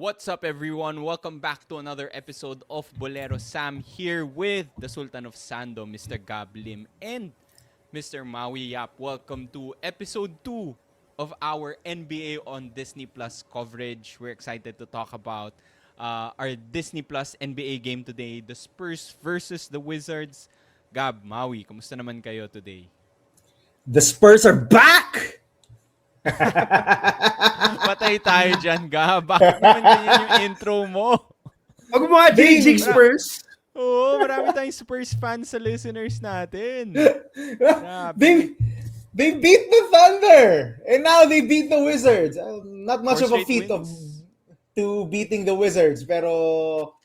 What's up, everyone? Welcome back to another episode of Boleros. Sam here with the Sultan of Sando, Mr. Gablim, and Mr. Maui Yap. Welcome to episode 2 of our NBA on Disney Plus coverage. We're excited to talk about our Disney Plus NBA game today, the Spurs versus the Wizards. Gab, Maui, kumusta naman kayo today? The Spurs are back! Patay tayo dyan, Gab. Bakit naman ganyan yung intro mo? Pag mga JJ Spurs. Oo, marami tayong Spurs fans sa listeners natin. Grabe. They beat the Thunder! And now they beat the Wizards. Not much of a feat to beating the Wizards. Pero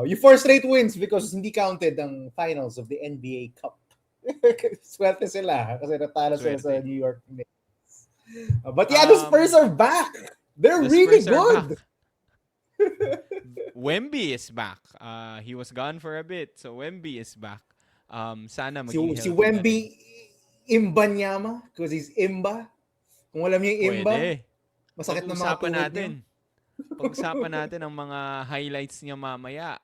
you 4 straight wins because hindi counted ang finals of the NBA Cup. Swerte sila kasi natalo sila sa New York Knicks. But yeah, the Spurs are back. They're really good. Wemby is back. He was gone for a bit, so Wemby is back. Sana maging si Wemby IMBAnyama because he's Imba. Kung alam niyo yung Imba, masakit na mga tuhod niya. Pag-usapan natin ang mga highlights niya mamaya.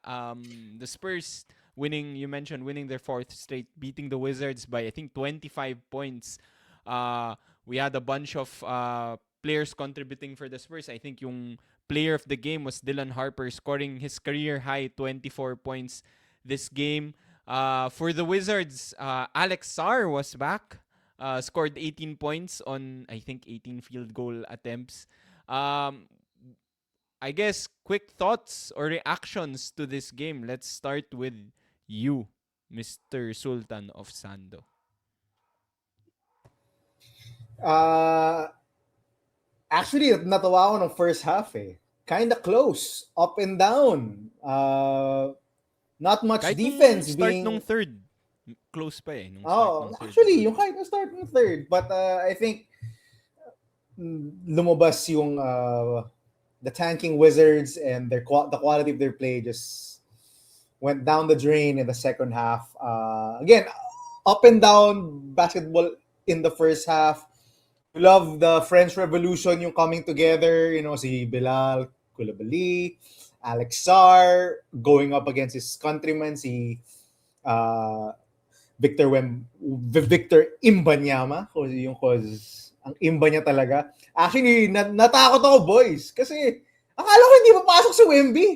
The Spurs winning, you mentioned winning their 4th straight, beating the Wizards by I think 25 points. We had a bunch of players contributing for the Spurs. I think yung player of the game was Dylan Harper, scoring his career high 24 points this game. For the Wizards, Alex Sarr was back, scored 18 points on I think 18 field goal attempts. I guess quick thoughts or reactions to this game. Let's start with you, Mr. Sultan of Sando. Actually, natawa ako ng first half eh. Kinda close. Up and down. Not much kahit defense. Start nung third. Close pa eh. Actually, yung kahit start ng third. But I think lumabas yung the tanking Wizards and the quality of their play just went down the drain in the second half. Again, up and down basketball in the first half. Love the French Revolution, yung coming together, si Bilal Coulibaly, Alex Sarr, going up against his countryman, si Victor IMBAnyama, cause ang imba niya talaga. Actually, natakot ako, boys, kasi akala ko hindi papasok si Wemby.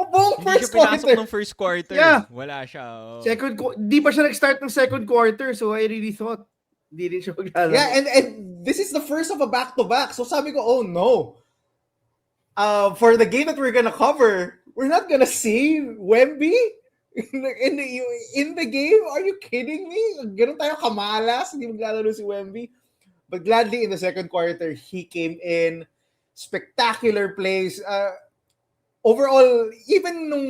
Hindi siya pinasok ng first quarter. Yeah. Wala siya. Di pa siya nag-start ng second quarter, so I really thought di rin siya maglalaro. Yeah, and this is the first of a back-to-back. So sabi ko, oh no. For the game that we're gonna cover, we're not gonna see Wemby in the game. Are you kidding me? Ganun tayo kamalas, hindi maglalaro si Wemby. But gladly in the second quarter, he came in. Spectacular plays. Overall, even nung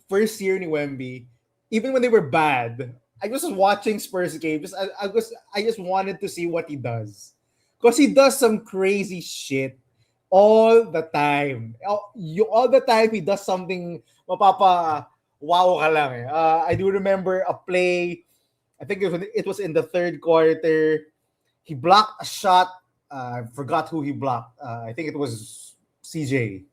first year ni Wemby, even when they were bad, I was watching Spurs games. I just wanted to see what he does. Because he does some crazy shit all the time. All the time he does something wow ka lang eh. I do remember a play, I think it was in the third quarter. He blocked a shot. I forgot who he blocked. I think it was CJ.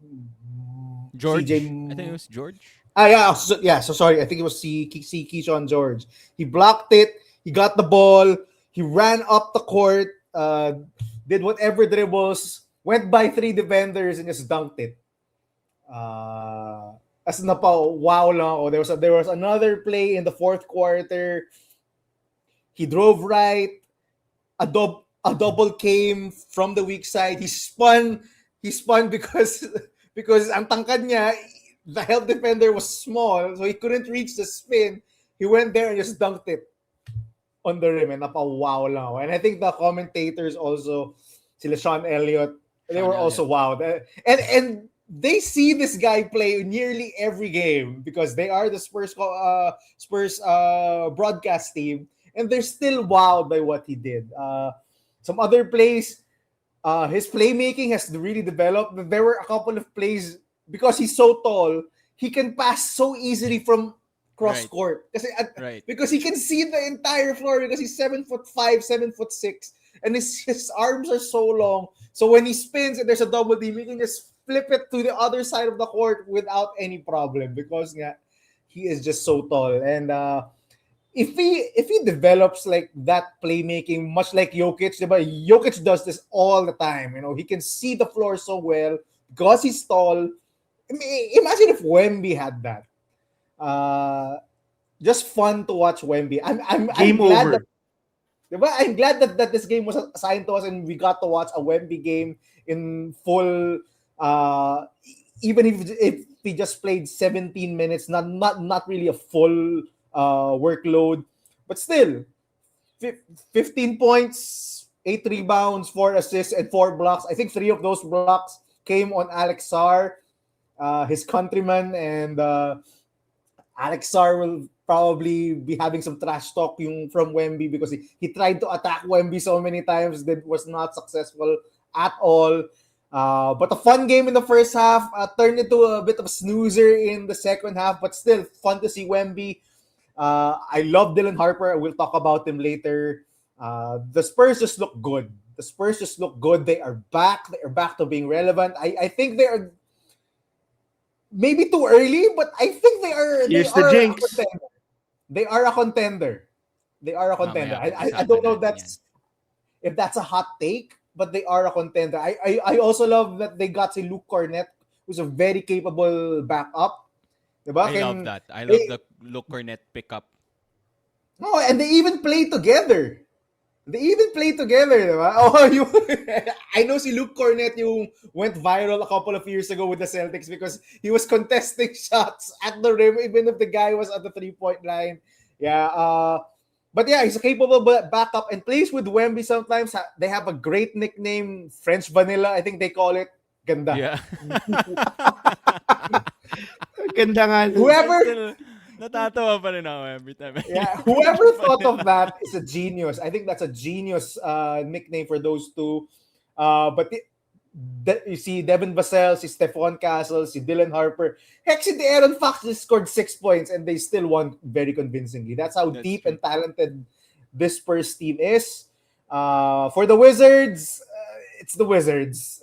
George? CJ. I think it was George. So sorry. I think it was Keyshawn George. He blocked it. He got the ball. He ran up the court. Did whatever dribbles. Went by 3 defenders and just dunked it. As wow lang ako. There was another play in the fourth quarter. He drove right. A double came from the weak side. He spun because ang tangkad niya, the help defender was small, so he couldn't reach the spin. He went there and just dunked it on the rim, and wow lang ako. And I think the commentators also, sila Sean Elliott, they were also wowed. And they see this guy play nearly every game because they are the Spurs broadcast team, and they're still wowed by what he did. Some other plays, his playmaking has really developed. There were a couple of plays, because he's so tall, he can pass so easily from cross court. Because he can see the entire floor because he's 7'5", 7'6", and his arms are so long. So when he spins and there's a double team, he can just flip it to the other side of the court without any problem because he is just so tall. And if he develops like that playmaking, much like Jokic, diba? Jokic does this all the time. He can see the floor so well because he's tall. Imagine if Wemby had that. Just fun to watch Wemby. I'm Game glad that over. diba? I'm glad that this game was assigned to us and we got to watch a Wemby game in full. Even if he just played 17 minutes, not really a full workload, but still, 15 points, 8 rebounds, 4 assists, and 4 blocks. I think 3 of those blocks came on Alex Sarr, his countryman, and Alex Sarr will probably be having some trash talk from Wemby because he tried to attack Wemby so many times that was not successful at all. But a fun game in the first half, turned into a bit of a snoozer in the second half, but still fun to see Wemby. I love Dylan Harper. We'll talk about him later. The Spurs just look good. The Spurs just look good. They are back. They are back to being relevant. I think they are maybe too early, but I think they Here's the are a jinx. contender. They are a contender. They are a contender. Mamaya I don't pag-usapan know natin yan. if that's a hot take, but they are a contender. I also love that they got si Luke Cornett, who's a very capable backup. Diba? I love that. I love They, the Luke Cornett pickup. no, and they even play together. They even play together, diba? Oh, I know si Luke Cornett yung went viral a couple of years ago with the Celtics because he was contesting shots at the rim even if the guy was at the 3-point line. Yeah, but yeah, he's a capable backup and plays with Wemby sometimes. They have a great nickname, French Vanilla, I think they call it. Ganda. Yeah. Ganda nga. I Whoever still, natatawa pa rin ako every time. whoever thought of that is a genius. I think that's a genius nickname for those two. But you see Devin Vassell, si Stephon Castle, si Dylan Harper. Heck, si De'Aaron Fox just scored 6 points and they still won very convincingly. That's how That's deep true. and talented this Spurs team is. For the Wizards, it's the Wizards.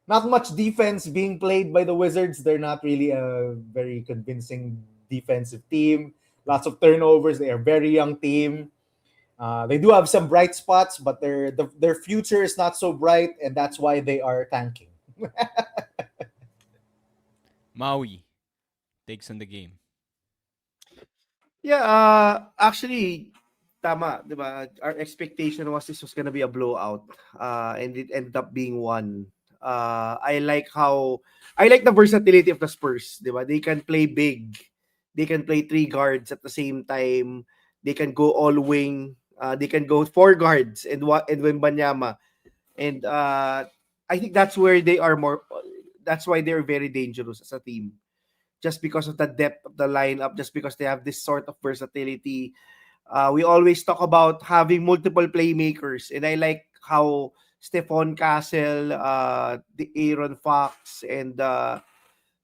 Not much defense being played by the Wizards. They're not really a very convincing defensive team. Lots of turnovers. They are a very young team. They do have some bright spots, but their future is not so bright, and that's why they are tanking. Maui takes on the game. Yeah, actually, tama, di ba? Our expectation was this was gonna be a blowout, and it ended up being one. I like the versatility of the Spurs, di ba? They can play big, they can play 3 guards at the same time, they can go all wing, they can go 4 guards and IMBAnyama, and I think that's where they are more. That's why they're very dangerous as a team, just because of the depth of the lineup, just because they have this sort of versatility. We always talk about having multiple playmakers, and I like how Stephon Castle, the Aaron Fox, and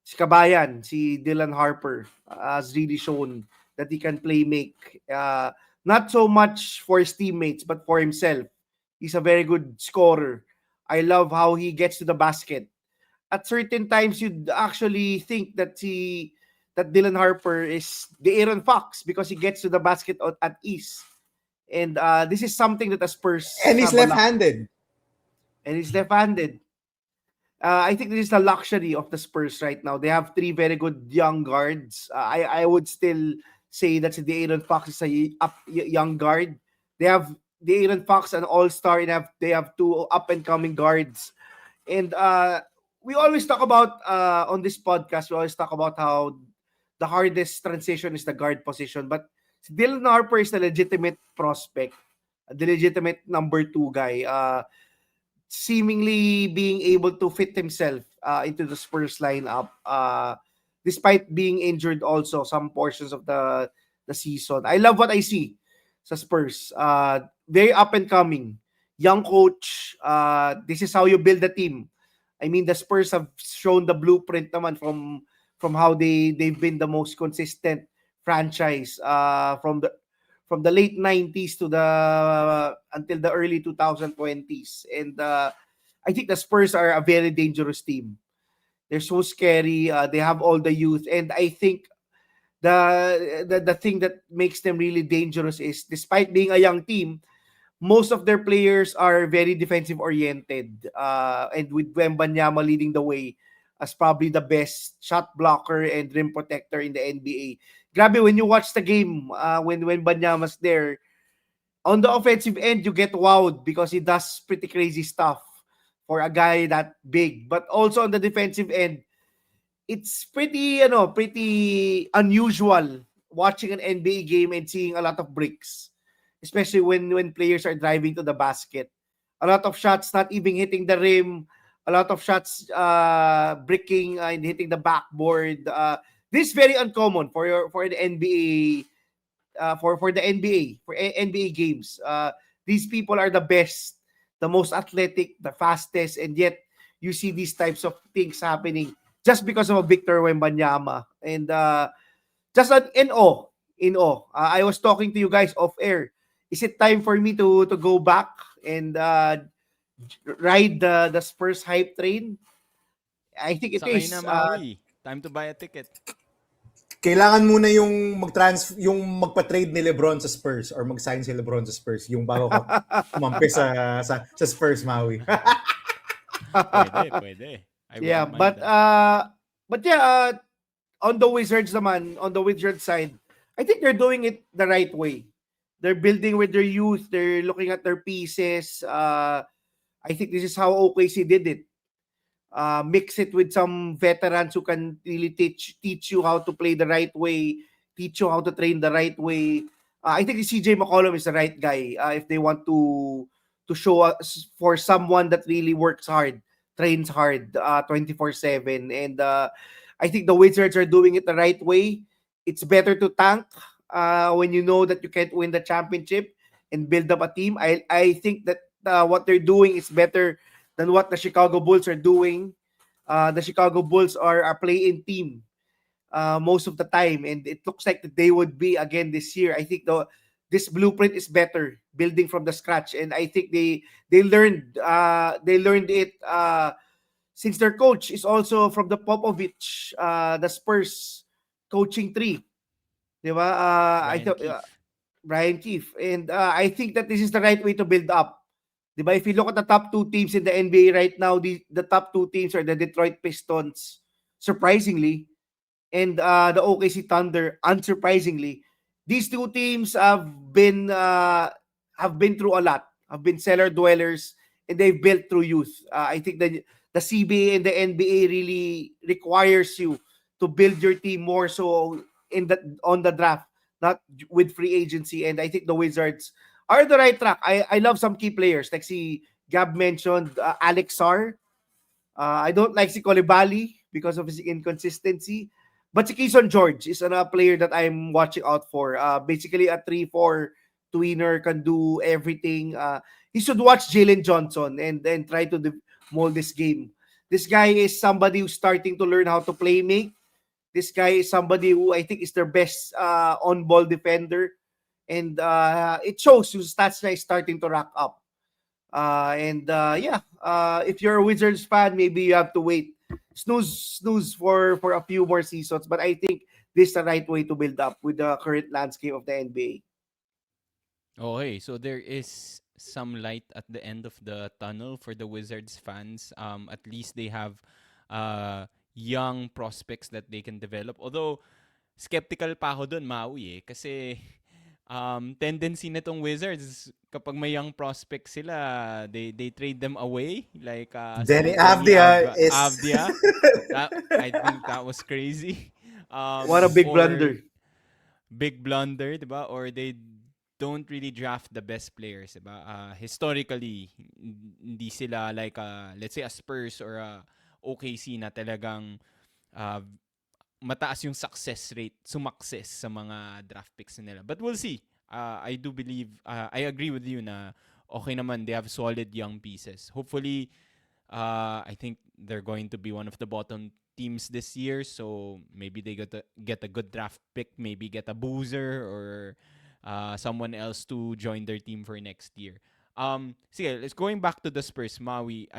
si Kabayan, si Dylan Harper has really shown that he can play make. Not so much for his teammates, but for himself. He's a very good scorer. I love how he gets to the basket. At certain times, you'd actually think that Dylan Harper is the Aaron Fox because he gets to the basket at ease. And this is something that the Spurs And he's have a lot. left-handed. And he's left-handed. I think this is the luxury of the Spurs right now. They have 3 very good young guards. I would still say that the Aaron Fox is a young guard. They have the Aaron Fox an all-star, and they have 2 up-and-coming guards. And we always talk about on this podcast, we always talk about how the hardest transition is the guard position. But Dylan Harper is the legitimate prospect, the legitimate number 2 guy. Seemingly being able to fit himself into the Spurs lineup, despite being injured also some portions of the season. I love what I see sa Spurs. Very up and coming, young coach. This is how you build a team. I mean, the Spurs have shown the blueprint naman from how they've been the most consistent franchise from the late 90s to the until the early 2020s. And I think the Spurs are a very dangerous team. They're so scary. They have all the youth, and I think the thing that makes them really dangerous is, despite being a young team, most of their players are very defensive oriented. And with IMBAnyama leading the way as probably the best shot blocker and rim protector in the NBA. Grabe, when you watch the game, when Banyama's there, on the offensive end, you get wowed because he does pretty crazy stuff for a guy that big. But also on the defensive end, it's pretty unusual watching an NBA game and seeing a lot of bricks, especially when players are driving to the basket. A lot of shots not even hitting the rim, a lot of shots bricking and hitting the backboard. This is very uncommon for the NBA, for the NBA, for NBA games. These people are the best, the most athletic, the fastest, and yet you see these types of things happening just because of Victor Wembanyama. And just in awe, in awe. I was talking to you guys off air. Is it time for me to go back and ride the Spurs hype train? I think it Sakay na, is. Maui. Time to buy a ticket. Kailangan muna yung magpa-trade ni LeBron sa Spurs or mag-sign si LeBron sa Spurs yung bago ka kumampi sa Spurs, Maui. Pwede. I Yeah, wouldn't mind but that. on the Wizards naman, on the Wizards side, I think they're doing it the right way. They're building with their youth. They're looking at their pieces. I think this is how OKC did it. Mix it with some veterans who can really teach you how to play the right way, teach you how to train the right way. I think CJ McCollum is the right guy if they want to show us for someone that really works hard, trains hard 24/7. And I think the Wizards are doing it the right way. It's better to tank when you know that you can't win the championship and build up a team. I think that what they're doing is better than what the Chicago Bulls are doing. The Chicago Bulls are a play-in team most of the time, and it looks like that they would be again this year. I think this blueprint is better, building from the scratch, and I think they learned it since their coach is also from the Popovich, the Spurs coaching tree. Diba? I Brian thought Keefe. Brian Keefe, and I think that this is the right way to build up. Diba? If you look at the top two teams in the NBA right now, the top two teams are the Detroit Pistons, surprisingly, and the OKC Thunder, unsurprisingly. These two teams have been through a lot, have been cellar dwellers, and they've built through youth. I think that the CBA and the NBA really requires you to build your team more so on the draft, not with free agency. And I think the Wizards are the right track. I love some key players like si Gab mentioned, Alex Sarr. I don't like si Coulibaly because of his inconsistency. But si Keyson George is a player that I'm watching out for. Basically a 3-4 tweener, can do everything. He should watch Jalen Johnson and then try to mold this game. This guy is somebody who's starting to learn how to play make. This guy is somebody who I think is their best on-ball defender. And it shows yung stats na is starting to rack up. If you're a Wizards fan, maybe you have to wait. Snooze for a few more seasons. But I think this is the right way to build up with the current landscape of the NBA. Okay, so there is some light at the end of the tunnel for the Wizards fans. At least they have young prospects that they can develop. Although, skeptical pa ako dun, Maui eh. Kasi tendency nitong Wizards, kapag may young prospects sila, they trade them away. Like Denny Denny Avdia is Avdia. I think that was crazy. What a big Or blunder. big blunder, diba? Or they don't really draft the best players, diba? Historically, hindi sila like let's say a Spurs or a OKC na talagang uh, mataas yung success rate, sumakses sa mga draft picks nila. But we'll see. I do believe, I agree with you na okay naman, they have solid young pieces. Hopefully, I think they're going to be one of the bottom teams this year, so maybe they get a good draft pick, maybe get a boozer or someone else to join their team for next year. Sige, let's going back to the Spurs, Maui.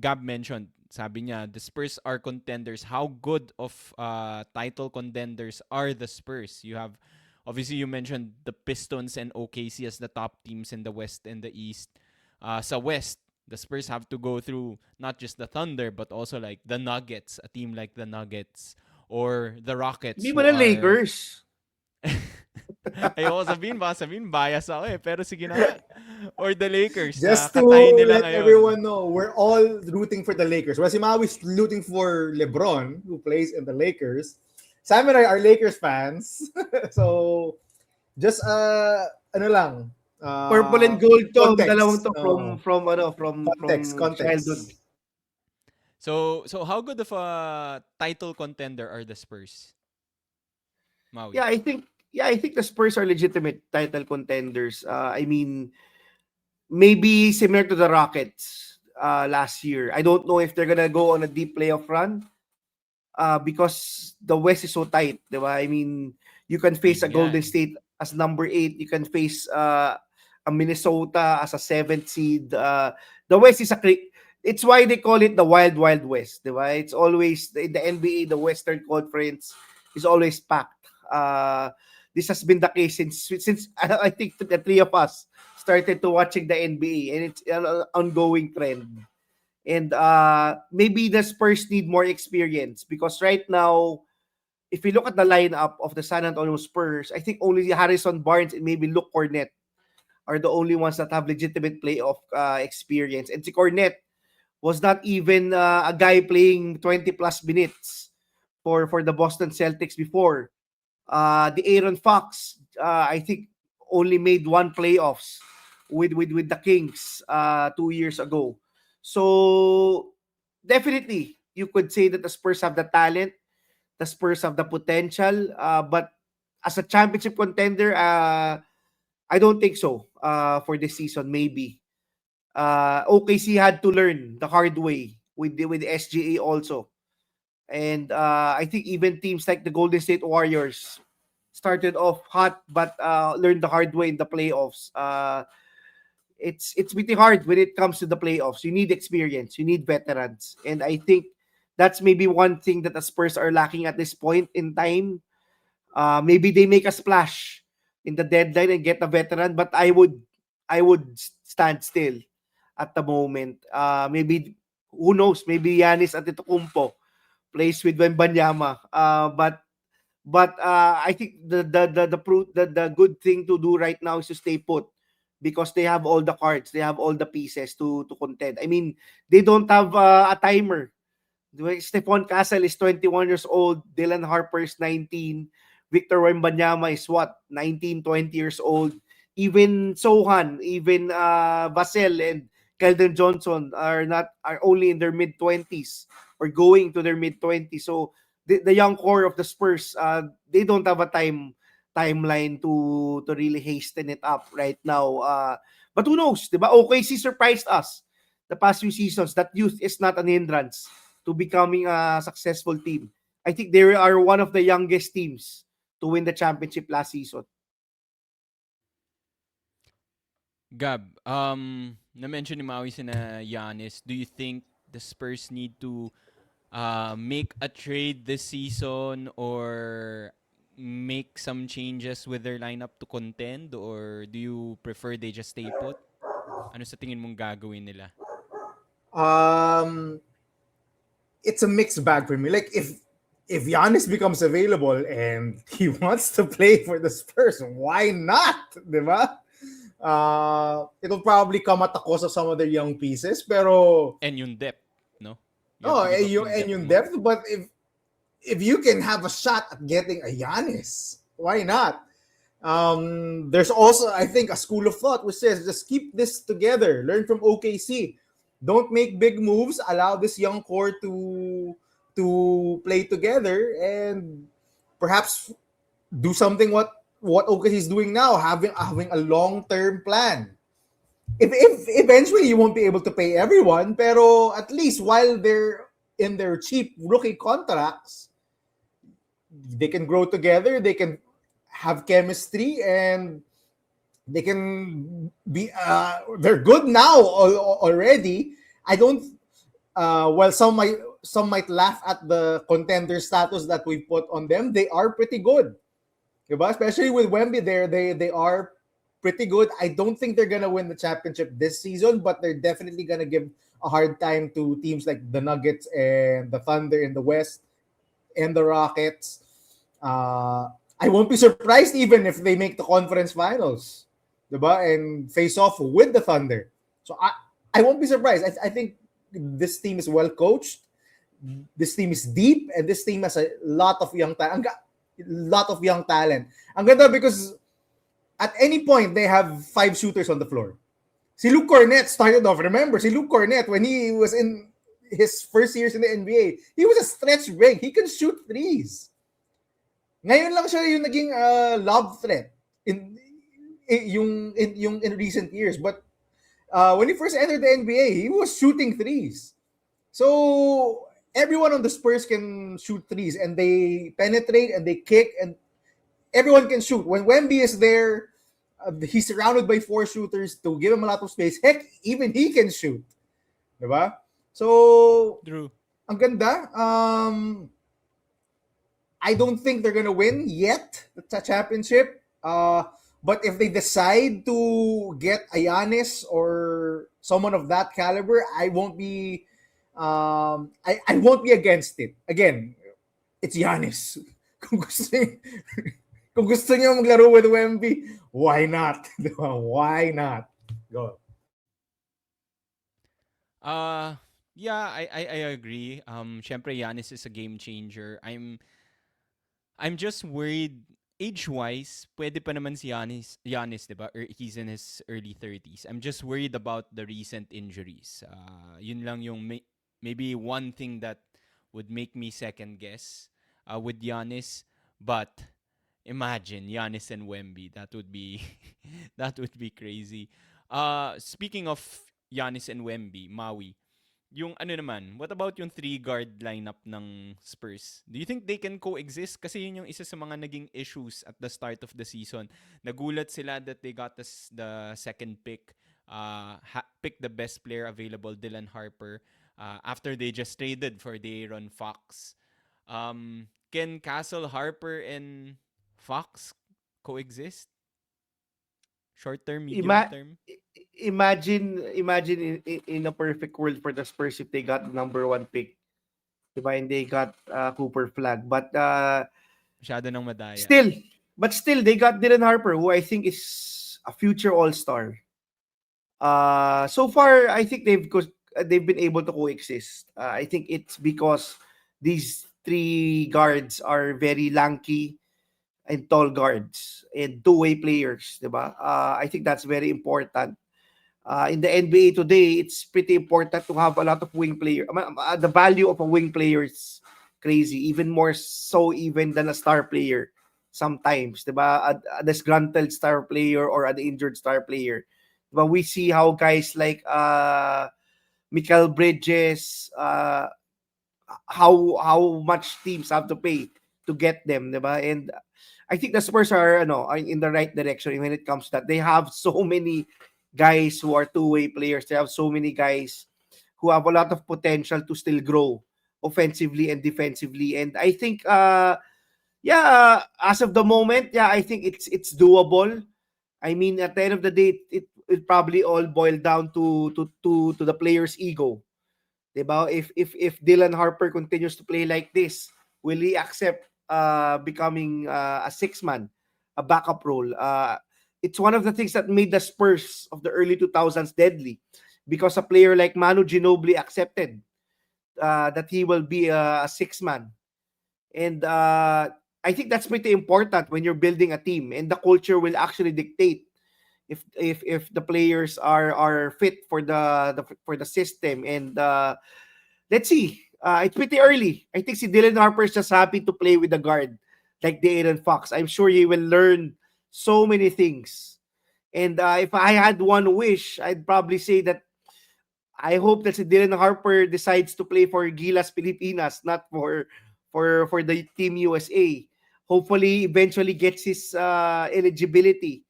Gab mentioned, sabi niya, the Spurs are contenders. How good of title contenders are the Spurs? You have, obviously, you mentioned the Pistons and OKC as the top teams in the West and the East. Sa West, the Spurs have to go through not just the Thunder, but also like the Nuggets, a team like the Nuggets, or the Rockets Hindi mo who na are... Lakers. Ayoko sabihin bias ako eh. Pero sige na nga. Or the Lakers na Just to katay nila let ngayon. everyone know, we're all rooting for the Lakers. Well, si Maui's rooting for LeBron, who plays in the Lakers. Sam and I are Lakers fans. So, just, ano lang, Purple and gold to, ang dalawang context. to from childhood. Context. So how good of a title contender are the Spurs? Maui. Yeah, I think the Spurs are legitimate title contenders. I mean, maybe similar to the Rockets last year. I don't know if they're gonna go on a deep playoff run because the West is so tight, diba? I mean, you can face a Golden State as number 8. You can face a Minnesota as a 7th seed. The West is it's why they call it the Wild Wild West, diba? It's always in the NBA, the Western Conference is always packed. This has been the case since I think the three of us started to watching the NBA, and it's an ongoing trend. And maybe the Spurs need more experience because right now, if you look at the lineup of the San Antonio Spurs, I think only Harrison Barnes and maybe Luke Cornett are the only ones that have legitimate playoff experience. And si Cornett was not even a guy playing 20 plus minutes for the Boston Celtics before. The Aaron Fox, I think, only made one playoffs with the Kings 2 years ago. So definitely, you could say that the Spurs have the talent, the Spurs have the potential, but as a championship contender, I don't think so for this season. Maybe OKC had to learn the hard way with the SGA also. And I think even teams like the Golden State Warriors started off hot but learned the hard way in the playoffs. It's pretty hard when it comes to the playoffs. You need experience, you need veterans, and I think that's maybe one thing that the Spurs are lacking at this point in time. Maybe they make a splash in the deadline and get a veteran, but I would stand still at the moment. Maybe who knows? Maybe Giannis Antetokounmpo plays with IMBAnyama. But I think the good thing to do right now is to stay put because they have all the cards, they have all the pieces to contend. I mean, they don't have a timer. Stephon Castle is 21 years old, Dylan Harper is 19, Victor Wembanyama is 19, 20 years old. Even Sohan, even Vassell and Keldon Johnson are only in their mid 20s or going to their mid 20s. So the young core of the Spurs, they don't have a timeline to really hasten it up right now. But who knows? Diba? OKC surprised us the past few seasons. That youth is not an hindrance to becoming a successful team. I think they are one of the youngest teams to win the championship last season. Gab, na-mention ni Maui sina Giannis. Do you think the Spurs need to make a trade this season or make some changes with their lineup to contend, or do you prefer they just stay put? Ano sa tingin mong gagawin nila? It's a mixed bag for me. Like if Giannis becomes available and he wants to play for the Spurs, why not? Diba? It'll probably come at the cost of some of their young pieces, pero And yung depth, no? yung depth. But if you can have a shot at getting a Giannis, why not? There's also, I think, a school of thought which says just keep this together. Learn from OKC. Don't make big moves. Allow this young core to play together and perhaps do something what OKC is doing now, having a long-term plan. If eventually you won't be able to pay everyone, pero at least while they're in their cheap rookie contracts, they can grow together, they can have chemistry, and They can be they're good now already. I don't while some might laugh at the contender status that we put on them, they are pretty good. Diba? Especially with Wemby there, they are pretty good. I don't think they're gonna win the championship this season, but they're definitely gonna give a hard time to teams like the Nuggets and the Thunder in the West and the Rockets. I won't be surprised even if they make the conference finals, diba? And face off with the Thunder. So I won't be surprised. I think this team is well coached. This team is deep, and this team has a lot of young talent. Lot of young talent. Ang ganda because at any point they have 5 shooters on the floor. Si Luke Cornett started off. Remember, si Luke Cornett when he was in his first years in the NBA, he was a stretch big. He can shoot threes. Ngayon lang siya yung naging lob threat in recent years. But when he first entered the NBA, he was shooting threes. So everyone on the Spurs can shoot threes, and they penetrate and they kick, and everyone can shoot. When Wemby is there, he's surrounded by 4 shooters to give him a lot of space. Heck, even he can shoot. Diba? So, True. ang ganda. I don't think they're gonna win yet the championship. But if they decide to get a Giannis or someone of that caliber, I won't be I won't be against it. Again, it's Giannis. Kung gusto niyo maglaro with Wemby, why not? Why not? Go. Yeah, I agree. Syempre Giannis is a game changer. I'm just worried age-wise, pwede pa naman si Giannis, 'di ba? He's in his early 30s. I'm just worried about the recent injuries. Yun lang yung maybe one thing that would make me second guess with Giannis, but imagine Giannis and Wemby. That would be that would be crazy. Speaking of Giannis and Wemby, Maui, yung ano naman, what about yung three-guard lineup ng Spurs? Do you think they can coexist? Kasi yun yung isa sa mga naging issues at the start of the season. Nagulat sila that they got the second pick, pick the best player available, Dylan Harper, after they just traded for De'Aaron Fox. Can Castle, Harper, and Fox coexist? Short term, medium Ima- term? imagine in a perfect world for the Spurs if they got the number 1 pick, diba? And they got Cooper Flag, but Masyado nang madaya. still they got Dylan Harper, who I think is a future all-star. So far I think they've been able to coexist. I think it's because these 3 guards are very lanky and tall guards and two-way players, diba? I think that's very important. In the NBA today, it's pretty important to have a lot of wing players. The value of a wing player is crazy, even more so even than a star player sometimes, diba? A disgruntled star player or an injured star player. Diba? We see how guys like Mikal Bridges, how much teams have to pay to get them, diba? And I think the Spurs are in the right direction when it comes to that. They have so many guys who are two-way players. They have so many guys who have a lot of potential to still grow offensively and defensively. And I think as of the moment, I think it's doable. I mean, at the end of the day, it probably all boiled down to the player's ego. Diba? If Dylan Harper continues to play like this, will he accept becoming a 6-man, a backup role? It's one of the things that made the Spurs of the early 2000s deadly, because a player like Manu Ginobili accepted that he will be a 6-man. And I think that's pretty important when you're building a team, and the culture will actually dictate if the players are fit for the system. And let's see. It's pretty early. I think si Dylan Harper is just happy to play with the guard like De'Aaron Fox. I'm sure he will learn so many things. And if I had one wish, I'd probably say that I hope that si Dylan Harper decides to play for Gilas Pilipinas, not for the Team USA. Hopefully, eventually gets his eligibility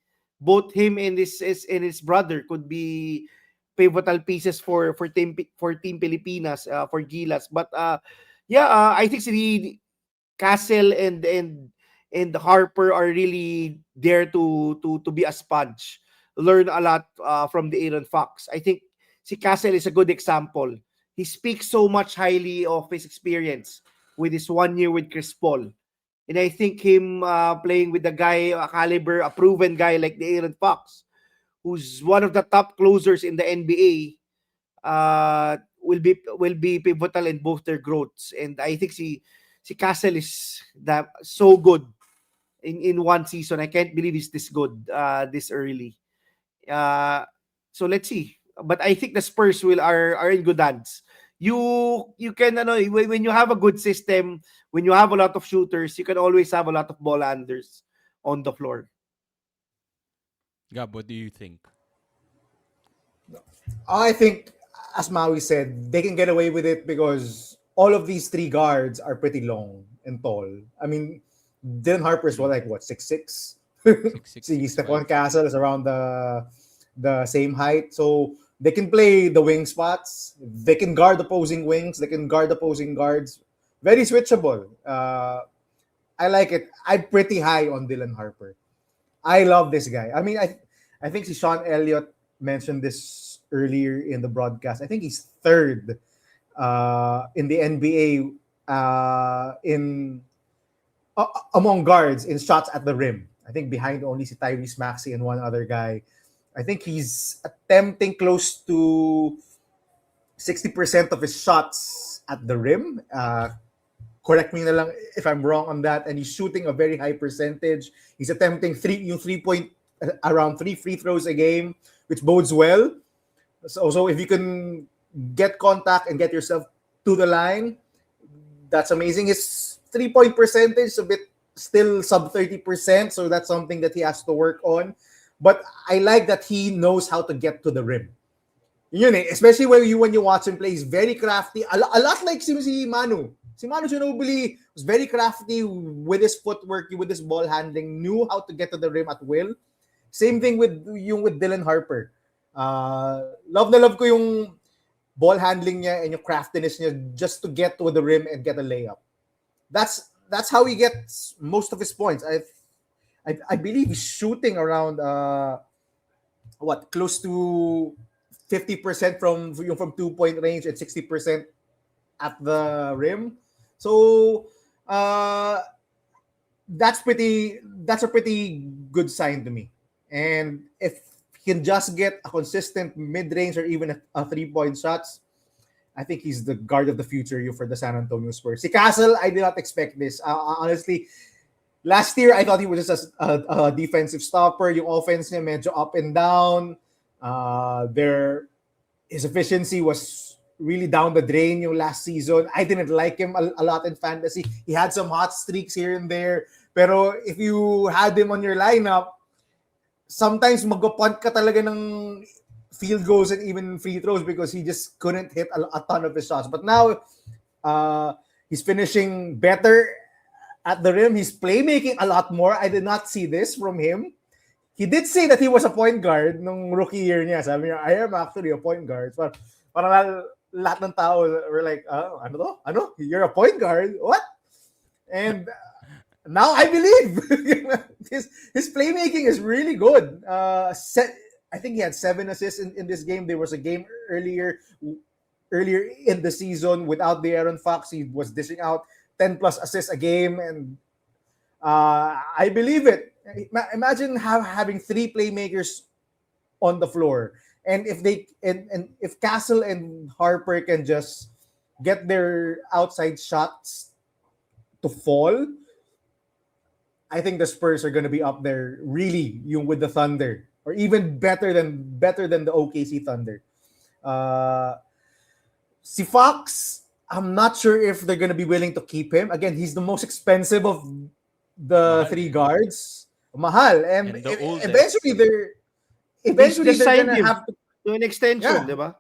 both him and his brother could be pivotal pieces for Team Pilipinas, for Gilas. But I think si Castle and Harper are really there to be a sponge, learn a lot from the Aaron Fox. I think si Castle is a good example. He speaks so much highly of his experience with his 1 year with Chris Paul. And I think him playing with a guy, a caliber, a proven guy like the Aaron Fox, who's one of the top closers in the NBA, will be pivotal in both their growths. And I think si Castle is so good in one season. I can't believe he's this good this early. So let's see. But I think the Spurs are in good hands. You can when you have a good system, when you have a lot of shooters, you can always have a lot of ball handlers on the floor. Gab, what do you think? I think, as Maui said, they can get away with it because all of these three guards are pretty long and tall. I mean, Dylan Harper's what 6'6". 6'6", See, 6'5". Stephon Castle is around the same height, so they can play the wing spots. They can guard opposing wings. They can guard opposing guards. Very switchable. I like it. I'm pretty high on Dylan Harper. I love this guy. I mean, I think si Sean Elliott mentioned this earlier in the broadcast. I think he's third in the NBA in among guards in shots at the rim. I think behind only si Tyrese Maxey and one other guy. I think he's attempting close to 60% of his shots at the rim. Correct me na lang if I'm wrong on that. And he's shooting a very high percentage. He's attempting around 3 free throws a game, which bodes well. So if you can get contact and get yourself to the line, that's amazing. His 3-point percentage is a bit still sub 30%, so that's something that he has to work on. But I like that he knows how to get to the rim. Yun especially when you watch him play, he's very crafty. A lot like si Manu. Si Manu Ginobili was very crafty with his footwork, with his ball handling, knew how to get to the rim at will. Same thing with Dylan Harper. Love na love ko yung ball handling niya and yung craftiness niya just to get to the rim and get a layup. That's how he gets most of his points. I believe he's shooting around close to 50% from 2-point range and 60% at the rim. So that's a pretty good sign to me. And if he can just get a consistent mid-range or even a 3-point shots, I think he's the guard of the future for the San Antonio Spurs. Si Castle, I did not expect this. Honestly, last year, I thought he was just a defensive stopper. Yung offense niya medyo up and down. His efficiency was really down the drain yung last season. I didn't like him a lot in fantasy. He had some hot streaks here and there. Pero if you had him on your lineup, sometimes mag-punt ka talaga ng field goals and even free throws because he just couldn't hit a ton of his shots. But now, he's finishing better at the rim. He's playmaking a lot more. I did not see this from him. He did say that he was a point guard nung rookie year niya. Sabi niya, I am actually a point guard. But parang lahat ng tao were like, ano to? Ano? You're a point guard? What? And now I believe. his playmaking is really good. I think he had 7 assists in this game. There was a game earlier in the season without the Aaron Fox. He was dishing out 10 plus assists a game, and I believe it. Imagine having 3 playmakers on the floor, and if Castle and Harper can just get their outside shots to fall, I think the Spurs are going to be up there really with the Thunder, or even better than the OKC Thunder. Si Fox, I'm not sure if they're going to be willing to keep him. Again, he's the most expensive of the 3 guards. Mahal. And eventually they're going to have to an extension, di ba?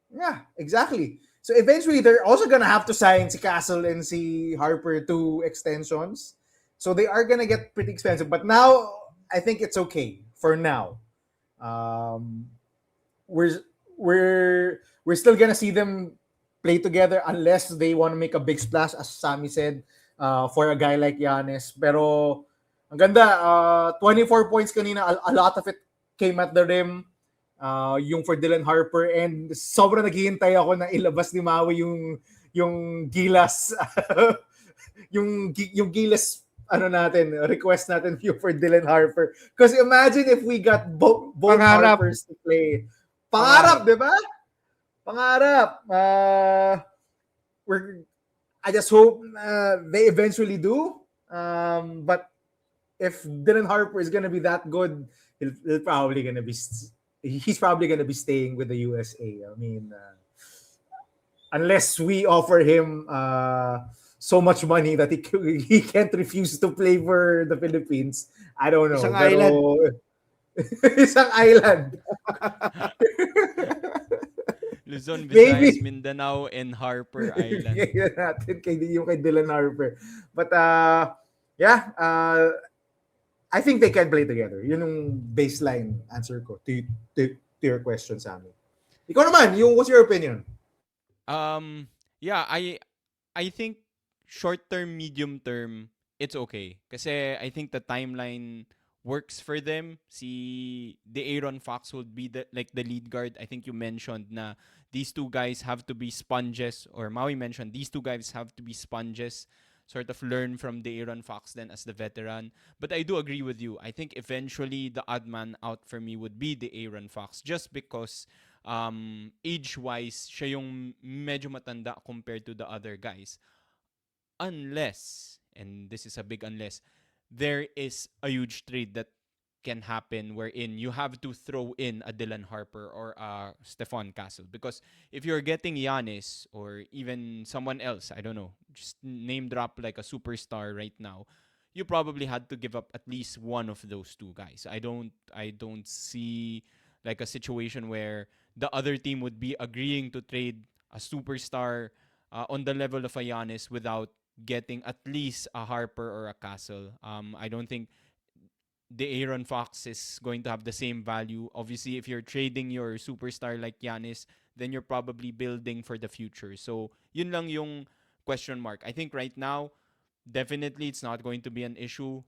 Yeah, exactly. So eventually they're also going to have to sign si Castle and si Harper to extensions. So they are going to get pretty expensive. But now I think it's okay for now. Um, we're we're still gonna see them play together unless they want to make a big splash, as Sammy said, for a guy like Giannis. Pero ang ganda, 24 points kanina, a lot of it came at the rim. Yung for Dylan Harper, and sobrang naghihintay ako na ilabas ni Maui yung Gilas yung Gilas ano natin, request natin yung for Dylan Harper. Because imagine if we got both Pangarap. Harpers to play. Pangarap, di ba? Pangarap. I just hope they eventually do. But if Dylan Harper is gonna be that good, he's probably gonna be staying with the USA. I mean, unless we offer him so much money that he can't refuse to play for the Philippines. I don't know. Isang island. Isang island. Luzon, Maybe. Visayas, Mindanao, and Harper Island. Yun natin yung kay Dylan Harper. But yeah, I think they can play together. Yun yung baseline answer ko to your question, Sammy. Ikaw naman, what's your opinion? Yeah, I think short term, medium term, it's okay. Kasi I think the timeline works for them. Si De'Aaron Fox would be the lead guard. I think you mentioned na these two guys have to be sponges, or Maui mentioned these two guys have to be sponges, sort of learn from De'Aaron Fox then as the veteran. But I do agree with you. I think eventually the odd man out for me would be De'Aaron Fox, just because age-wise, siya yung medyo matanda compared to the other guys. Unless, and this is a big unless, there is a huge trade that can happen wherein you have to throw in a Dylan Harper or a Stephon Castle. Because if you're getting Giannis or even someone else, I don't know, just name drop like a superstar right now, you probably had to give up at least one of those two guys. I don't see like a situation where the other team would be agreeing to trade a superstar on the level of a Giannis without getting at least a Harper or a Castle. I don't think the Aaron Fox is going to have the same value. Obviously, if you're trading your superstar like Giannis, then you're probably building for the future. So, yun lang yung question mark. I think right now, definitely it's not going to be an issue.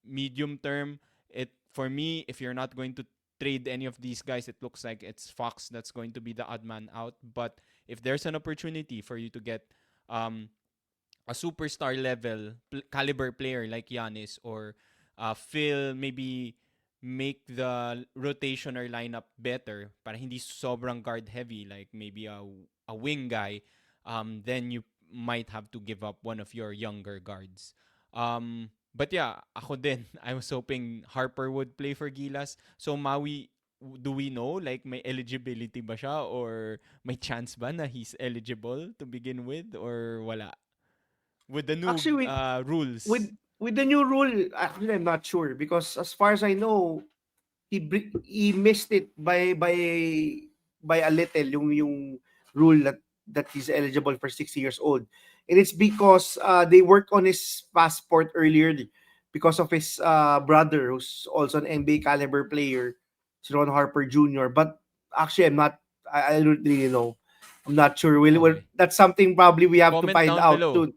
Medium term, for me, if you're not going to trade any of these guys, it looks like it's Fox that's going to be the odd man out. But if there's an opportunity for you to get a superstar level caliber player like Giannis, or maybe make the rotation or lineup better para hindi sobrang guard heavy, like maybe a wing guy, then you might have to give up one of your younger guards. But yeah, ako din, I was hoping Harper would play for Gilas. So Maui, do we know like may eligibility ba siya, or may chance ba na he's eligible to begin with, or wala? With the new Actually, rules. with the new rule, actually I'm not sure, because as far as I know, he missed it by a little, yung rule that he's eligible for 60 years old. And it's because they worked on his passport earlier because of his brother, who's also an NBA caliber player, si Ron Harper Jr. But actually, I don't really know. I'm not sure. Okay. That's something probably we have to Comment find down out below. too.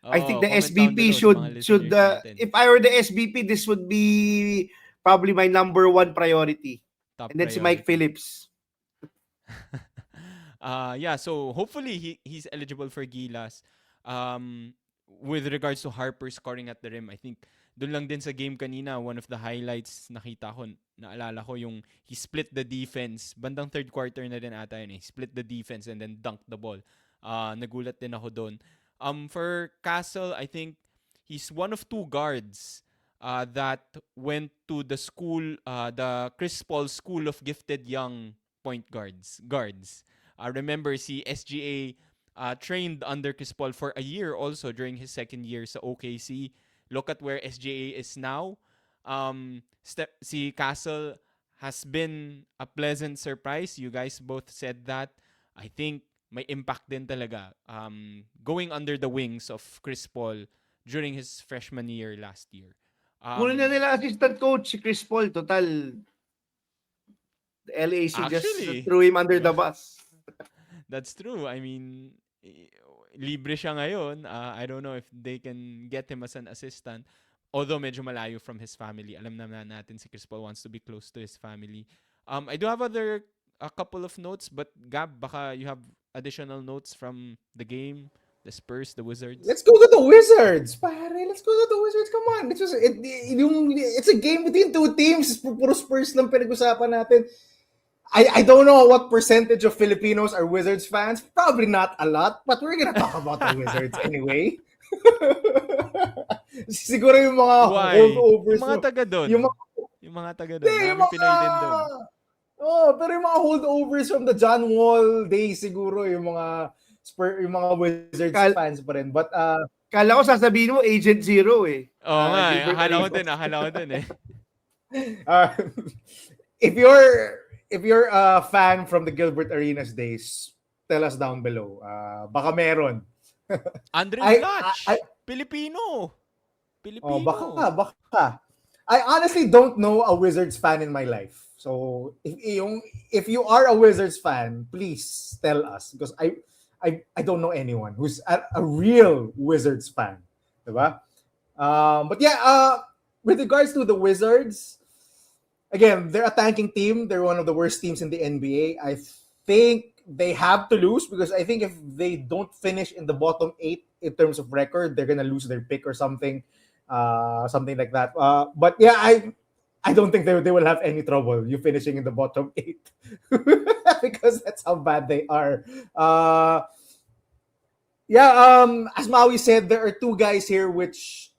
I think the Comment down SBP below sa mga should listeners natin. if I were the SBP, this would be probably my number one priority. Top And then si Mike priority. Phillips. Yeah, so hopefully he's eligible for Gilas. With regards to Harper scoring at the rim, I think doon lang din sa game kanina, one of the highlights nakita ko, naalala ko yung he split the defense. Bandang third quarter na din ata yun eh. Split the defense and then dunked the ball. Nagulat din ako doon. For Castle, I think he's one of two guards that went to the Chris Paul School of Gifted Young Point Guards. Remember, si SGA trained under Chris Paul for a year also during his second year sa OKC. Look at where SGA is now. Si Castle has been a pleasant surprise. You guys both said that. I think may impact din talaga going under the wings of Chris Paul during his freshman year last year. Muna na Um, nila assistant coach si Chris Paul. Total, the LAC just Actually, threw him under yeah, the bus. that's true. I mean, libre siya ngayon. I don't know if they can get him as an assistant. Although medyo malayo from his family. Alam naman natin si Chris Paul wants to be close to his family. I do have a couple of notes, but Gab, baka you have additional notes from the game, the Spurs, the Wizards. Let's go to the Wizards, pare. Let's go to the Wizards. Come on. It's a game between two teams. Puro Spurs lang pinag-usapan natin. I don't know what percentage of Filipinos are Wizards fans. Probably not a lot, but we're gonna talk about the Wizards anyway. Siguro yung mga Why? Yung holdovers. mga taga Yung doon. mga, Yung mga taga doon. yung Maraming mga Pinoy din doon. pero yung mga holdovers from the John Wall days siguro yung mga yung mga Wizards fans pa rin. But Kala ko sasabihin mo Agent Zero eh. Oo nga, Gilbert Arenas. akala ko din eh. uh, if you're a fan from the Gilbert Arenas days, tell us down below. Baka meron. Andre I- Blatch. I- Filipino. Oh, baka. I honestly don't know a Wizards fan in my life. So if you are a Wizards fan, please tell us because I don't know anyone who's a real Wizards fan, diba? But yeah, with regards to the Wizards, again, they're a tanking team. They're one of the worst teams in the NBA. I think they have to lose because I think if they don't finish in the bottom 8 in terms of record, they're gonna lose their pick or something, something like that. But yeah, I don't think they will have any trouble you finishing in the bottom 8 because that's how bad they are. As Maui said, there are two guys here which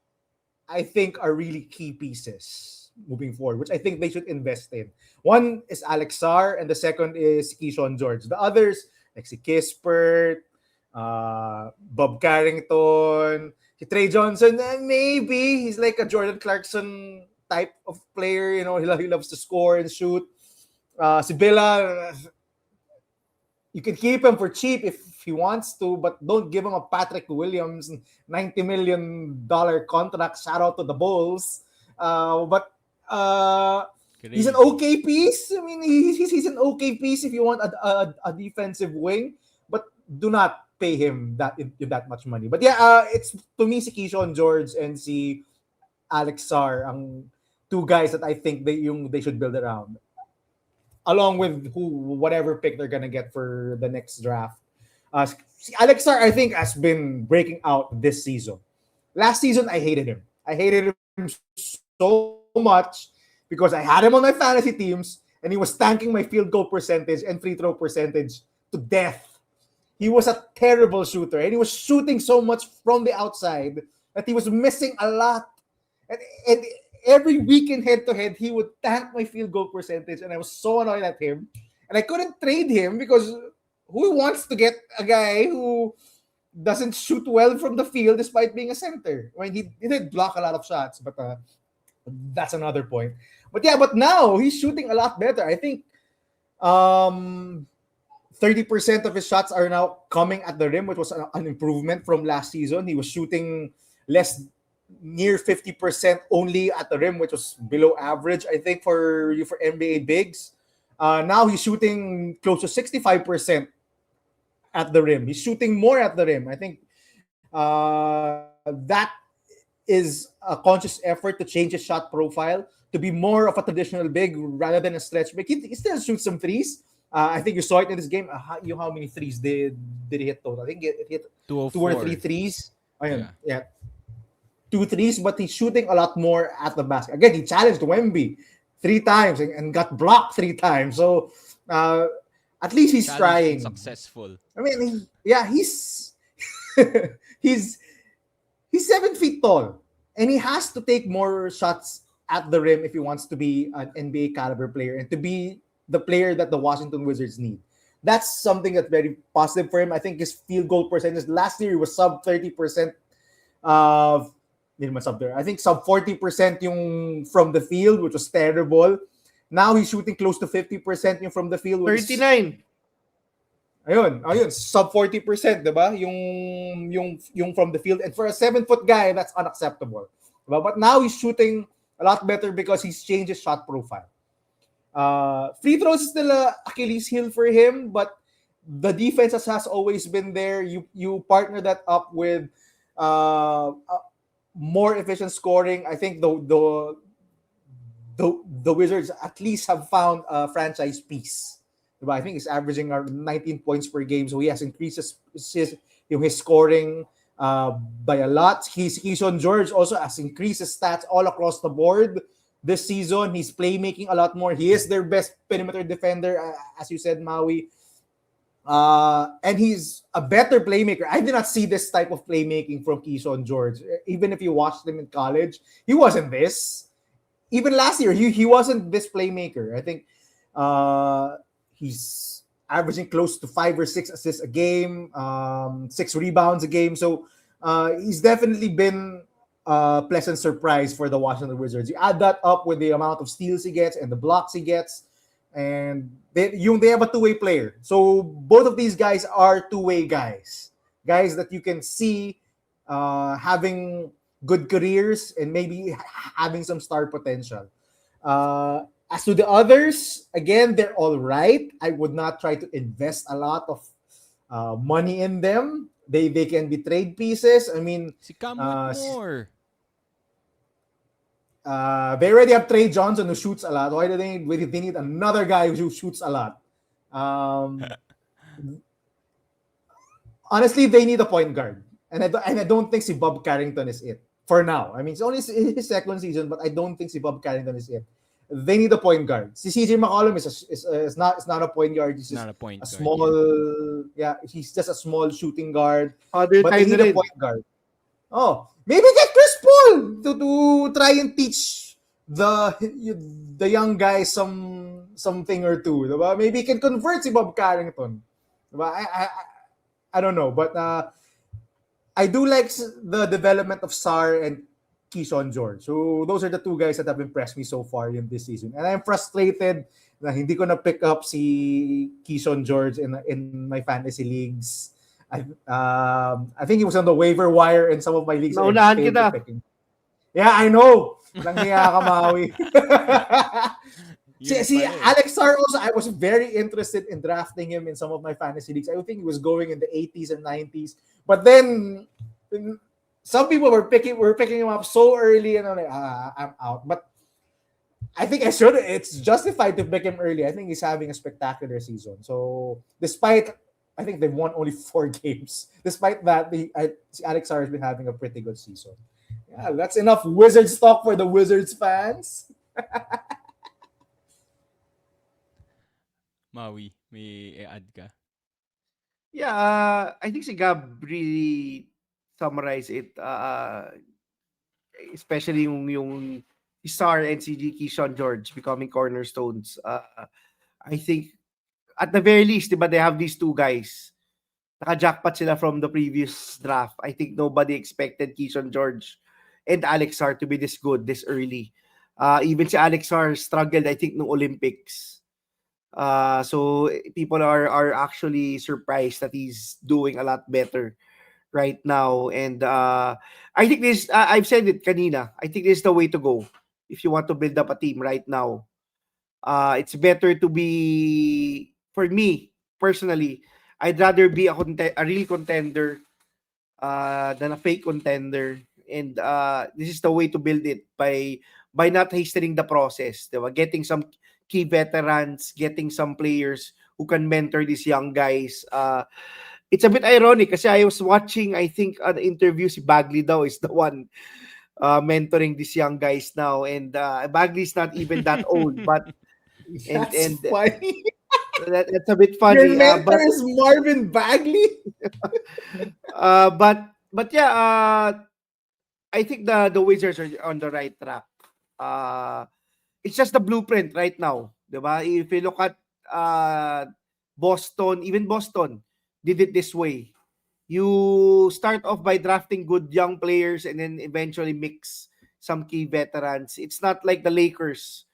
I think are really key pieces moving forward, which I think they should invest in. One is Alex Sarr, and the second is Keyshawn George. The others, like si Kispert, Bob Carrington, si Trey Johnson, maybe he's like a Jordan Clarkson type of player. You know, he loves to score and shoot. Si Villa, you can keep him for cheap if he wants to, but don't give him a Patrick Williams $90 million contract. Shout out to the Bulls. But he's an okay piece. I mean, he's an okay piece if you want a defensive wing, but do not pay him that much money. But yeah, it's to me si Keyshawn George and si Alex Sarr ang two guys that I think they should build around, along with whatever pick they're gonna get for the next draft. Alex Sarr, I think, has been breaking out this season. Last season, I hated him. I hated him so much because I had him on my fantasy teams and he was tanking my field goal percentage and free throw percentage to death. He was a terrible shooter and he was shooting so much from the outside that he was missing a lot. And every weekend head-to-head, he would tank my field goal percentage and I was so annoyed at him. And I couldn't trade him because who wants to get a guy who doesn't shoot well from the field despite being a center? I mean, he did block a lot of shots, but that's another point. But yeah, but now he's shooting a lot better. I think 30% of his shots are now coming at the rim, which was an improvement from last season. He was shooting near 50% only at the rim, which was below average, I think, for NBA bigs. Now he's shooting close to 65% at the rim. He's shooting more at the rim. I think that is a conscious effort to change his shot profile to be more of a traditional big rather than a stretch big. He still shoots some threes. I think you saw it in this game. How many threes did he hit total? I think it hit 2 or 3 threes. Yeah. 2 threes, but he's shooting a lot more at the basket. Again, he challenged Wemby 3 times and got blocked 3 times. So at least he's trying. Successful. I mean, he's he's 7 feet tall, and he has to take more shots at the rim if he wants to be an NBA caliber player and to be the player that the Washington Wizards need. That's something that's very positive for him. I think his field goal percentage last year was sub 30%. I think sub 40% yung from the field, which was terrible. Now he's shooting close to 50% yung from the field. 39. Ayun, sub 40%, diba? Yung from the field. And for a 7-foot guy, that's unacceptable. But now he's shooting a lot better because he's changed his shot profile. Free throws is still a Achilles heel for him, but the defense has always been there. You partner that up with more efficient scoring. I think the Wizards at least have found a franchise piece. Diba? I think he's averaging around 19 points per game, so he has increased his scoring by a lot. Keyshawn George also has increased his stats all across the board this season. He's playmaking a lot more. He is their best perimeter defender, as you said, Maui. And he's a better playmaker. I did not see this type of playmaking from Keyshawn George. Even if you watched him in college, he wasn't this. Even last year, he wasn't this playmaker. I think he's averaging close to 5 or 6 assists a game, 6 rebounds a game. So he's definitely been a pleasant surprise for the Washington Wizards. You add that up with the amount of steals he gets and the blocks he gets, and they have a two-way player. So both of these guys are two-way guys that you can see having good careers and maybe having some star potential. As to the others, again, they're all right. I would not try to invest a lot of money in them. They can be trade pieces. I mean, Si Cam Whitmore. they already have Trey Johnson who shoots a lot. Why do they need another guy who shoots a lot? Honestly, they need a point guard. And I don't think si Bob Carrington is it for now. I mean, it's only his second season, but I don't think si Bob Carrington is it. They need a point guard. Si CJ McCollum is not a point guard. He's just Not a point a guard, small, he's just a small shooting guard. Other But they time need na a rin. point guard. Oh, maybe get Chris Paul to try and teach the young guys something or two. Diba? Maybe he can convert si Bob Carrington. Diba? I don't know, but I do like the development of Sar and Keyshawn George. So those are the two guys that have impressed me so far in this season. And I'm frustrated na hindi ko na pick up si Keyshawn George in my fantasy leagues. I think he was on the waiver wire in some of my leagues. I Naunahan failed kita. to pick him. Yeah, I know. Langhiya ka, Maui. Yun Si pala eh. Alex Sar also, I was very interested in drafting him in some of my fantasy leagues. I think he was going in the 80s and 90s. But then some people were picking him up so early, and I'm like, I'm out. But I think I should. It's justified to pick him early. I think he's having a spectacular season. So despite, I think they've won only 4 games. Despite that, Alex Sar has been having a pretty good season. Yeah, that's enough Wizards talk for the Wizards fans. Maui, may i-add ka. Yeah, I think si Gab really summarized it. Especially yung Sar and si Keyshawn George becoming cornerstones. I think at the very least, diba, they have these two guys. Naka-jackpot sila from the previous draft. I think nobody expected Keyshawn George and Alex Sar to be this good this early. Even si Alex Sar struggled, I think, nung Olympics. So people are actually surprised that he's doing a lot better right now. And I think this, I've said it kanina, I think this is the way to go if you want to build up a team right now. It's better to be, for me, personally, I'd rather be a real contender than a fake contender. And this is the way to build it by not hastening the process. Diba? Getting some key veterans, getting some players who can mentor these young guys. It's a bit ironic kasi I was watching, I think, an interview, si Bagley daw is the one mentoring these young guys now. And Bagley's not even that old, but That's and funny. that's a bit Your funny. mentor is Marvin Bagley. But yeah, I think the Wizards are on the right track. It's just the blueprint right now, diba? If you look at Boston, even Boston did it this way. You start off by drafting good young players and then eventually mix some key veterans. It's not like the Lakers,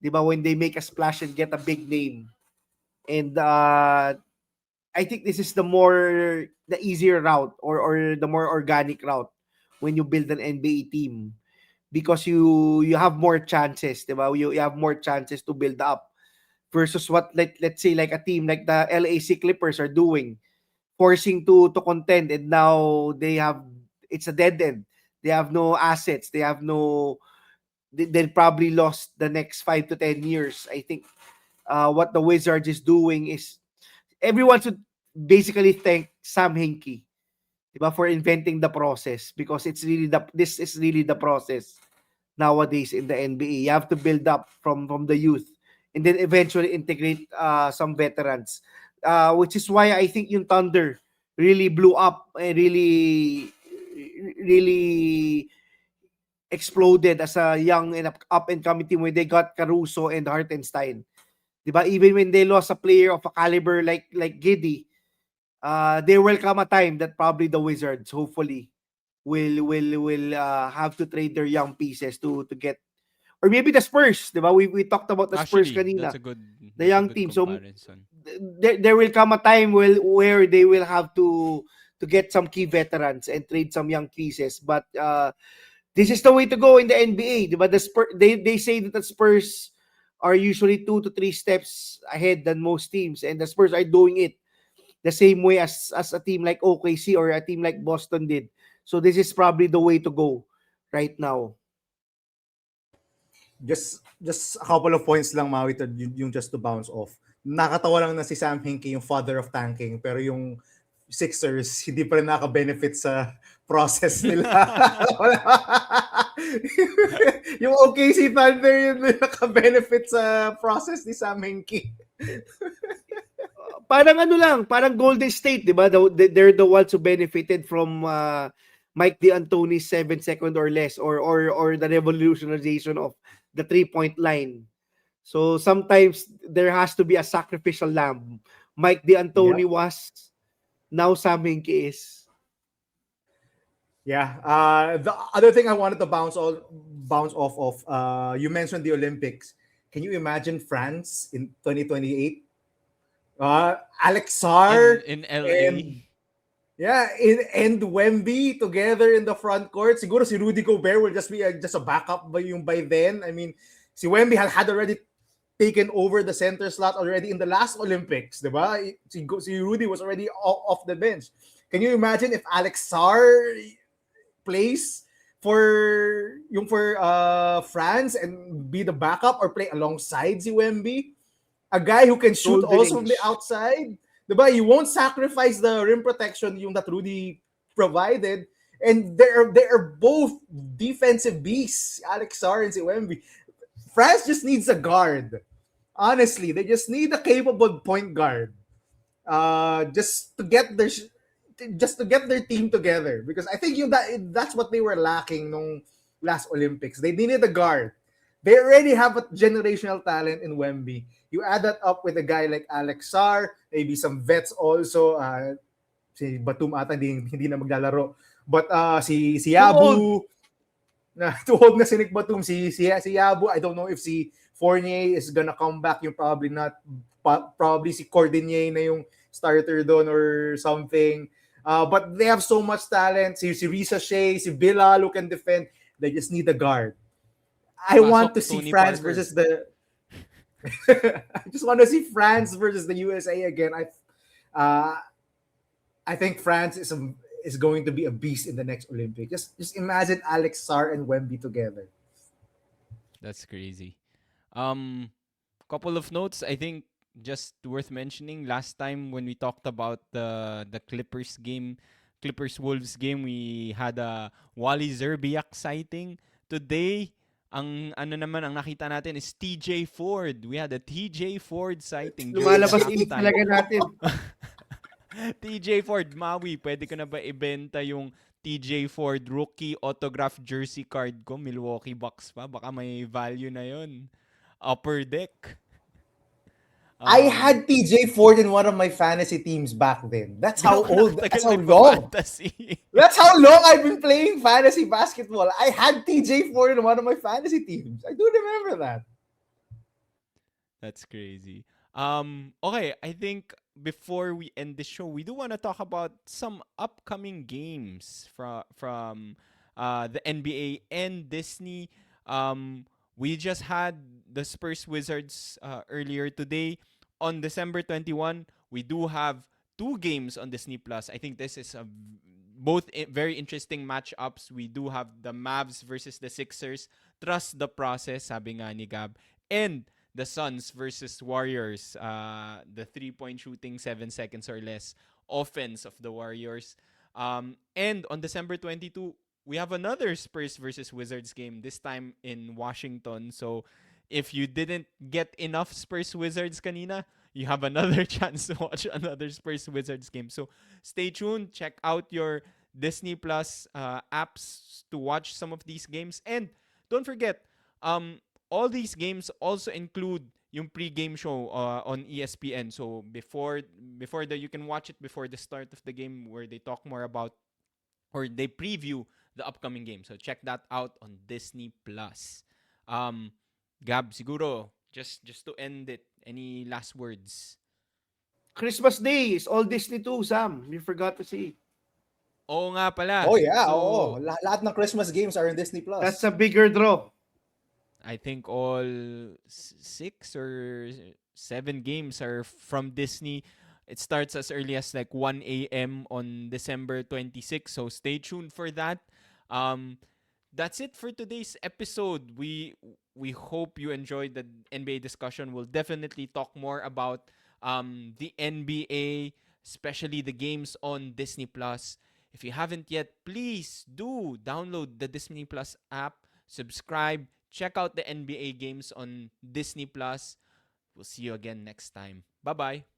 diba, when they make a splash and get a big name. And I think this is the easier route or the more organic route when you build an NBA team. because you have more chances, diba? You have more chances to build up versus what let's say like a team like the LAC Clippers are doing, forcing to contend, and now it's a dead end. They have no assets. They probably lost the next 5 to 10 years. I think what the Wizards is doing is everyone should basically thank Sam Hinkie, diba, for inventing the process, because this is really the process nowadays in the NBA. You have to build up from the youth and then eventually integrate some veterans. Which is why I think yung Thunder really blew up and really exploded as a young and up and coming team when they got Caruso and Hartenstein. Diba? Even when they lost a player of a caliber like Giddy, there will come a time that probably the Wizards hopefully will have to trade their young pieces to get, or maybe the Spurs, diba? We talked about the Spurs Actually, kanina, the that's a young good team. So comparison. there will come a time where they will have to get some key veterans and trade some young pieces. But this is the way to go in the NBA, diba? The Spurs, they say that the Spurs are usually 2 to 3 steps ahead than most teams, and the Spurs are doing it the same way as a team like OKC or a team like Boston did. So this is probably the way to go right now. Just a couple of points lang, Maui, to yung just to bounce off. Nakatawa lang na si Sam Hinkie, yung father of tanking, pero yung Sixers hindi pa rin naka-benefit sa process nila. Yung OKC Thunder yun naka-benefit sa process ni Sam Hinkie. Parang ano lang, parang Golden State, di ba? They're the ones who benefited from Mike D'Antoni's 7 second or less, or the revolutionization of the 3-point line. So sometimes there has to be a sacrificial lamb. Mike D'Antoni Yep. was, now Sam Hinkie is. Yeah. The other thing I wanted to bounce off of, you mentioned the Olympics. Can you imagine France in 2028? Alexar In LA. and yeah, and Wemby together in the front court. Siguro si Rudy Gobert will just be just a backup by then. I mean, si Wemby had already taken over the center slot already in the last Olympics, diba? Si Rudy was already off the bench. Can you imagine if Alexar plays for France and be the backup or play alongside si Wemby? A guy who can shoot Golden also from the age. outside. Diba? You won't sacrifice the rim protection yung that Rudy provided. And they're both defensive beasts, Alex Sarr and si Wemby. France just needs a guard. Honestly, they just need a capable point guard. Just to get their team together, because I think that's what they were lacking nung last Olympics. They needed a guard. They already have a generational talent in Wemby. You add that up with a guy like Alex Sarr, maybe some vets also. Si Batum ata hindi na maglalaro. But si Too old. Yabu, too old na si Nick Batum. Si Yabu, I don't know if si Fournier is gonna come back. Yung probably not. Probably si Cordinier na yung starter doon or something. But they have so much talent. Si Risa Shea, si Bilal who can defend. They just need a guard. I want to see Tony France Parker. versus the. I just want to see France versus the USA again. I think France is going to be a beast in the next Olympics. Just imagine Alex Sarr and Wemby together. That's crazy. Couple of notes. I think just worth mentioning. Last time when we talked about the Clippers Wolves game, we had a Wally Zerbiak sighting. Today, ang nakita natin is TJ Ford. We had a TJ Ford sighting during the Lumalabas init halftime. talaga natin. TJ Ford, Maui, pwede ko na ba ibenta yung TJ Ford rookie autograph jersey card ko? Milwaukee Bucks pa. Baka may value na yon. Upper deck. I had TJ Ford in one of my fantasy teams back then. That's how old. That's how long. Fantasy. That's how long I've been playing fantasy basketball. I had TJ Ford in one of my fantasy teams. I do remember that. That's crazy. Okay, I think before we end the show, we do want to talk about some upcoming games from the NBA and Disney. We just had the Spurs Wizards earlier today. On December 21, we do have two games on Disney Plus. I think this is very interesting matchups. We do have the Mavs versus the Sixers. Trust the process, sabi nga ni Gab. And the Suns versus Warriors. The 3-point shooting, 7 seconds or less offense of the Warriors. And on December 22, we have another Spurs versus Wizards game, this time in Washington. So if you didn't get enough Spurs Wizards kanina, you have another chance to watch another Spurs Wizards game. So stay tuned. Check out your Disney Plus apps to watch some of these games. And don't forget, all these games also include yung pre-game show on ESPN. So before the you can watch it before the start of the game where they talk more about or they preview the upcoming game. So check that out on Disney Plus. Gab, siguro just to end it, any last words? Christmas Day is all Disney too, Sam. You forgot to say. Oo nga pala. Oh yeah, So, oo. Lahat ng Christmas games are in Disney Plus. That's a bigger draw. I think all 6 or 7 games are from Disney. It starts as early as like 1 a.m. on December 26. So stay tuned for that. That's it for today's episode. We hope you enjoyed the NBA discussion. We'll definitely talk more about the NBA, especially the games on Disney Plus. If you haven't yet, please do download the Disney Plus app, subscribe, check out the NBA games on Disney Plus. We'll see you again next time. Bye-bye.